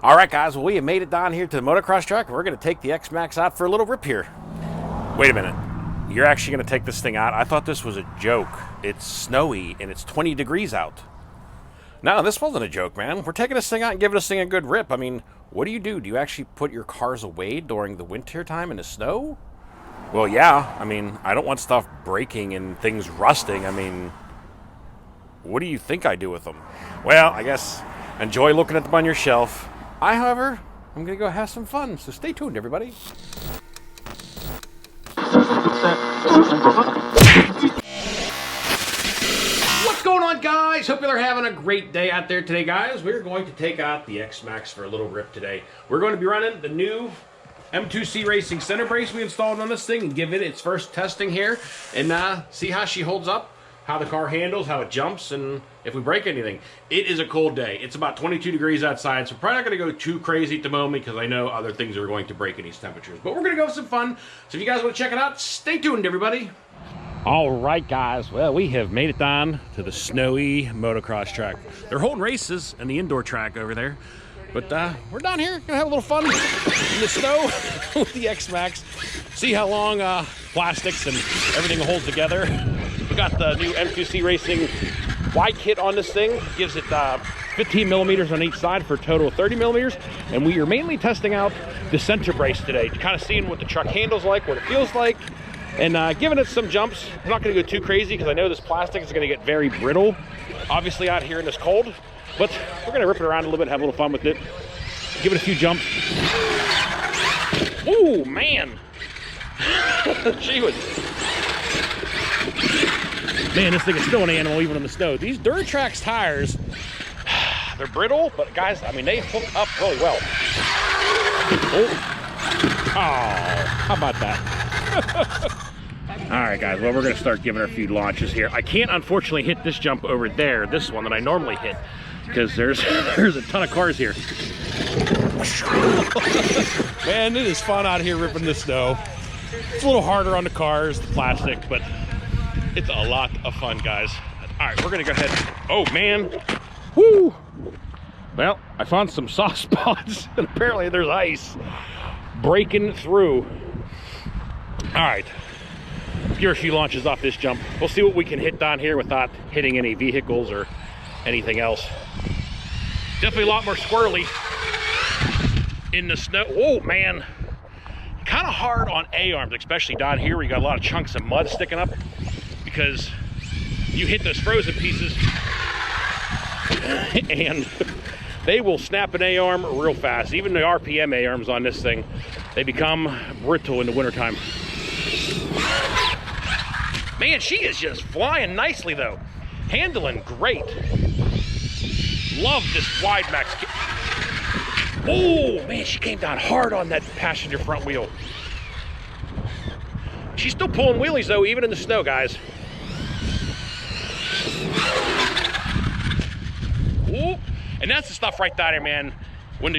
All right, guys, well, we have made it down here to the motocross track. We're going to take the X-Maxx out for a little rip here. Wait a minute. You're actually going to take this thing out? I thought this was a joke. It's snowy, and it's 20 degrees out. No, this wasn't a joke, man. We're taking this thing out and giving this thing a good rip. I mean, what do? Do you actually put your cars away during the winter time in the snow? Well, yeah. I mean, I don't want stuff breaking and things rusting. I mean, what do you think I do with them? Well, I guess enjoy looking at them on your shelf. I, however, I'm going to go have some fun, so stay tuned, everybody. What's going on, guys? Hope you're having a great day out there today, guys. We're going to take out the X-Maxx for a little rip today. We're going to be running the new M2C Racing center brace we installed on this thing and give it its first testing here and see how she holds up, how the car handles, how it jumps, and if we break anything. It is a cold day. It's about 22 degrees outside, so probably not going to go too crazy at the moment because I know other things are going to break in these temperatures. But we're going to go have some fun. So if you guys want to check it out, stay tuned, everybody. All right, guys. Well, we have made it down to the snowy motocross track. They're holding races in the indoor track over there. But we're down here, gonna have a little fun in the snow with the X-Maxx. See how long plastics and everything holds together. We got the new M2C Racing wide kit on this thing. Gives it 15 millimeters on each side for a total of 30 millimeters. And we are mainly testing out the center brace today, kind of seeing what the truck handles like, what it feels like, and giving it some jumps. I'm not gonna go too crazy because I know this plastic is gonna get very brittle, obviously out here in this cold. But we're going to rip it around a little bit, have a little fun with it. Give it a few jumps. Ooh, man. She was... Man, this thing is still an animal even in the snow. These Duratrax tires, they're brittle, but guys, I mean, they hook up really well. Oh, how about that? All right, guys, well, we're going to start giving her a few launches here. I can't, unfortunately, hit this jump over there, this one that I normally hit, because there's a ton of cars here. Man, it is fun out here ripping the snow. It's a little harder on the cars, the plastic, but it's a lot of fun, guys. All right, we're gonna go ahead. Oh, man. Woo! Well, I found some soft spots, and apparently there's ice breaking through. All right, let's give her a few launches off this jump. We'll see what we can hit down here without hitting any vehicles or anything else. Definitely a lot more squirrely in the snow. Oh, man. Kind of hard on A-arms, especially down here where you got a lot of chunks of mud sticking up, because you hit those frozen pieces and they will snap an A-arm real fast. Even the RPM A-arms on this thing, they become brittle in the wintertime. Man, she is just flying nicely, though. Handling great. Love this wide max kit. Oh, man, she came down hard on that passenger front wheel. She's still pulling wheelies, though, even in the snow, guys. Ooh, and that's the stuff right there, man.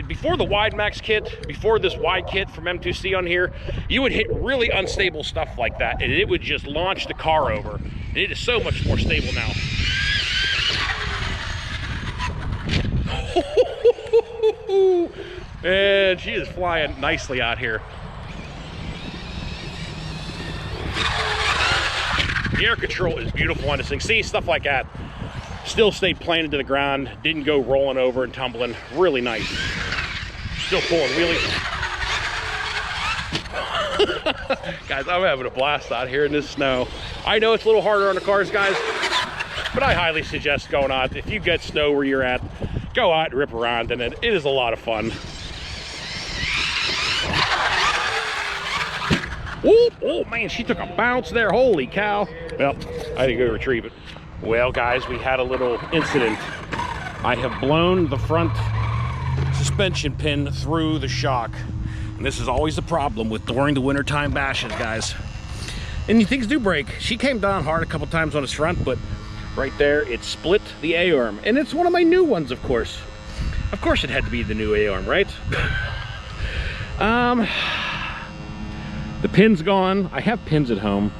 Before the wide max kit, before this wide kit from M2C on here, you would hit really unstable stuff like that, and it would just launch the car over. And it is so much more stable now. And she is flying nicely out here. The air control is beautiful on this thing. See, stuff like that. Still stayed planted to the ground. Didn't go rolling over and tumbling. Really nice. Still pulling wheelies. Guys, I'm having a blast out here in this snow. I know it's a little harder on the cars, guys, but I highly suggest going out. If you get snow where you're at, go out and rip around, and it is a lot of fun. Ooh, oh, man, she took a bounce there. Holy cow. Well, I didn't go retrieve it. Well, guys, we had a little incident. I have blown the front suspension pin through the shock. And this is always the problem with during the wintertime bashes, guys. And things do break. She came down hard a couple times on this front, but right there, it split the A-arm. And it's one of my new ones, of course. Of course it had to be the new A-arm, right? The pin's gone. I have pins at home,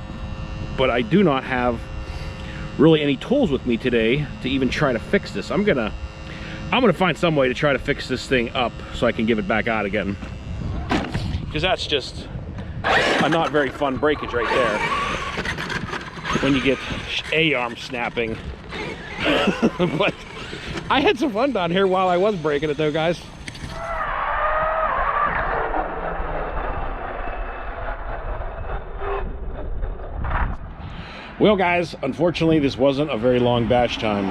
but I do not have really any tools with me today to even try to fix this. I'm gonna I'm gonna find some way to try to fix this thing up so I can give it back out again. Because that's just a not very fun breakage right there. When you get A-arm snapping. But I had some fun down here while I was breaking it though, guys. Well, guys, unfortunately, this wasn't a very long batch time.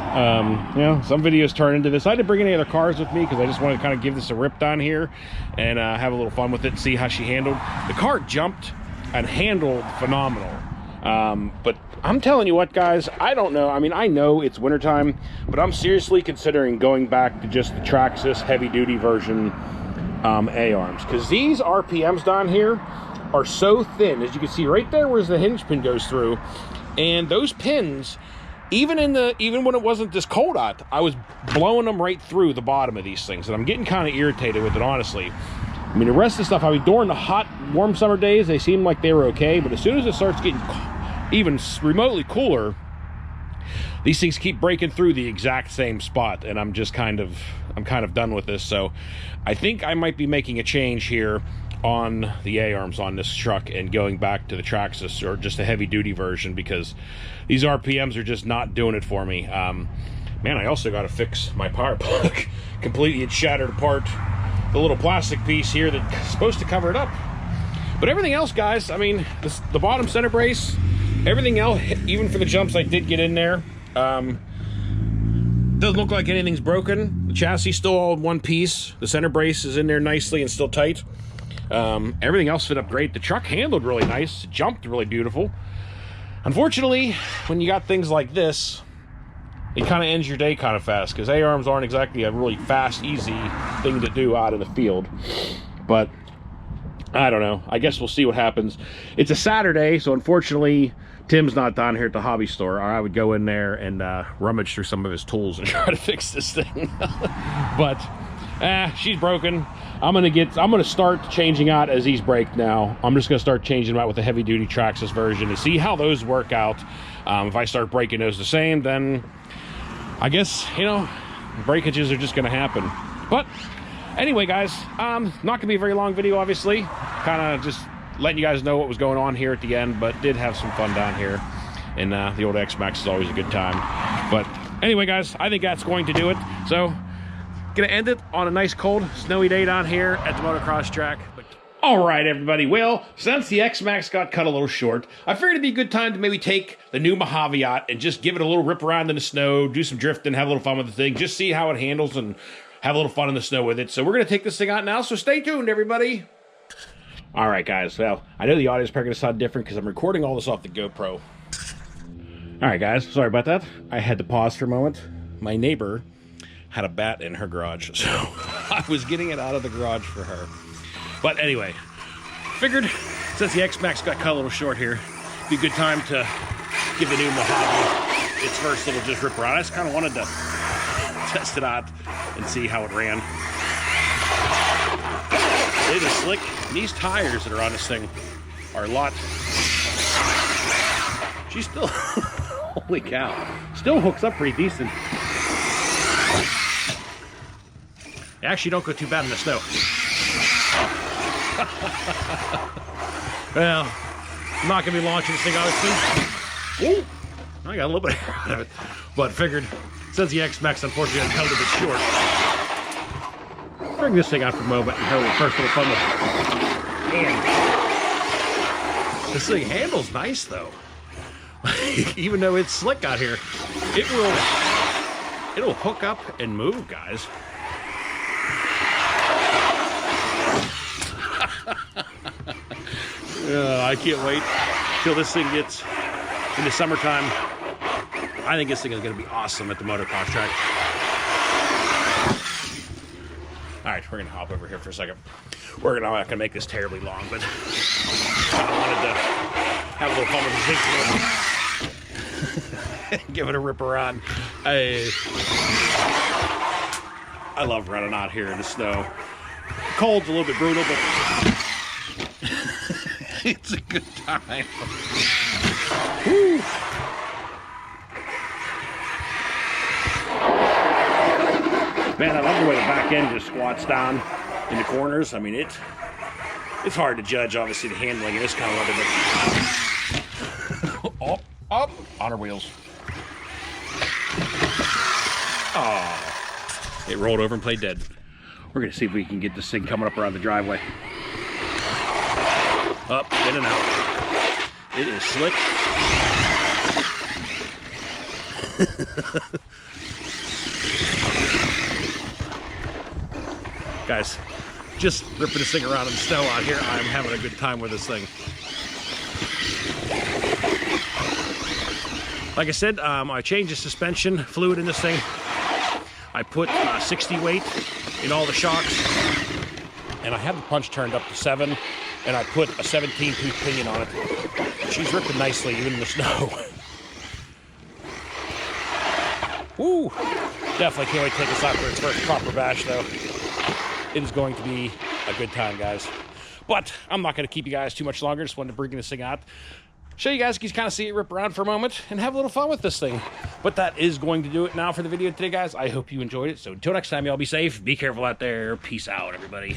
You know, some videos turn into this. I didn't bring any other cars with me because I just wanted to kind of give this a rip down here and have a little fun with it and see how she handled. The car jumped and handled phenomenal. But I'm telling you what, guys, I don't know. I mean, I know it's wintertime, but I'm seriously considering going back to just the Traxxas heavy-duty version A-arms. Because these RPMs down here are so thin. As you can see right there where the hinge pin goes through. And those pins, even when it wasn't this cold out, I was blowing them right through the bottom of these things. And I'm getting kind of irritated with it, honestly. I mean, the rest of the stuff, I mean, during the hot, warm summer days, they seemed like they were okay. But as soon as it starts getting even remotely cooler, these things keep breaking through the exact same spot. And I'm kind of done with this. So I think I might be making a change here on the A-arms on this truck and going back to the Traxxas or just a heavy-duty version, because these RPMs are just not doing it for me. Man, I also got to fix my power plug. Completely, it shattered apart the little plastic piece here that's supposed to cover it up. But everything else, guys, I mean, the bottom center brace, everything else, even for the jumps I did get in there, doesn't look like anything's broken. The chassis is still all in one piece. The center brace is in there nicely and still tight. Everything else fit up great. The truck handled really nice. It jumped really beautiful. Unfortunately, when you got things like this, it kind of ends your day kind of fast, because A-arms aren't exactly a really fast, easy thing to do out in the field. But I don't know. I guess we'll see what happens. It's a Saturday, so unfortunately, Tim's not down here at the hobby store, or I would go in there and rummage through some of his tools and try to fix this thing. But she's broken. I'm gonna start changing out as these break now. I'm just gonna start changing them out with the heavy duty Traxxas version and see how those work out. If I start breaking those the same, then I guess, you know, breakages are just gonna happen. But anyway, guys, not gonna be a very long video, obviously. Kind of just letting you guys know what was going on here at the end, but did have some fun down here. And the old XMAXX is always a good time. But anyway, guys, I think that's going to do it. So gonna end it on a nice cold snowy day down here at the motocross track. All right, everybody. Well, since the XMAXX got cut a little short, I figured it'd be a good time to maybe take the new Mojave out and just give it a little rip around in the snow, do some drifting, have a little fun with the thing, just see how it handles and have a little fun in the snow with it. So we're gonna take this thing out now, so stay tuned, everybody. All right, guys. Well, I know the audio is probably gonna sound different because I'm recording all this off the GoPro. All right, guys. Sorry about that. I had to pause for a moment. My neighbor had a bat in her garage, so I was getting it out of the garage for her. But anyway, figured since the XMAXX got cut a little short here, it'd be a good time to give the new Mojave its first little just rip around. I just kind of wanted to test it out and see how it ran. It is slick. And these tires that are on this thing are a lot. She's still, holy cow, still hooks up pretty decent. Actually, don't go too bad in the snow. Well, I'm not going to be launching this thing, obviously. Ooh, I got a little bit out of it. But figured, since the XMAXX unfortunately held a bit short, bring this thing out for a moment and have a first little fun with it. And this thing handles nice, though. Even though it's slick out here, it'll hook up and move, guys. I can't wait till this thing gets in the summertime. I think this thing is going to be awesome at the motocross track. All right, we're going to hop over here for a second. I'm not going to make this terribly long, but I wanted to have a little fun with the thing. Give it a rip around. I love running out here in the snow. Cold's a little bit brutal, but it's a good time. Woo. Man, I love the way the back end just squats down in the corners. I mean, it's hard to judge, obviously, the handling in this kind of leather, but up on our wheels. Oh, it rolled over and played dead. We're gonna see if we can get this thing coming up around the driveway. Up, in and out. It is slick. Guys, just ripping this thing around in the snow out here. I'm having a good time with this thing. Like I said, I changed the suspension fluid in this thing. I put 60 weight in all the shocks, and I have the punch turned up to 7, and I put a 17-tooth pinion on it. She's ripping nicely even in the snow. Woo! Definitely can't wait to take this out for its first proper bash, though. It is going to be a good time, guys. But I'm not going to keep you guys too much longer. Just wanted to bring this thing out, show you guys, kind of see it rip around for a moment, and have a little fun with this thing. But that is going to do it now for the video today, guys. I hope you enjoyed it. So until next time, y'all be safe. Be careful out there. Peace out, everybody.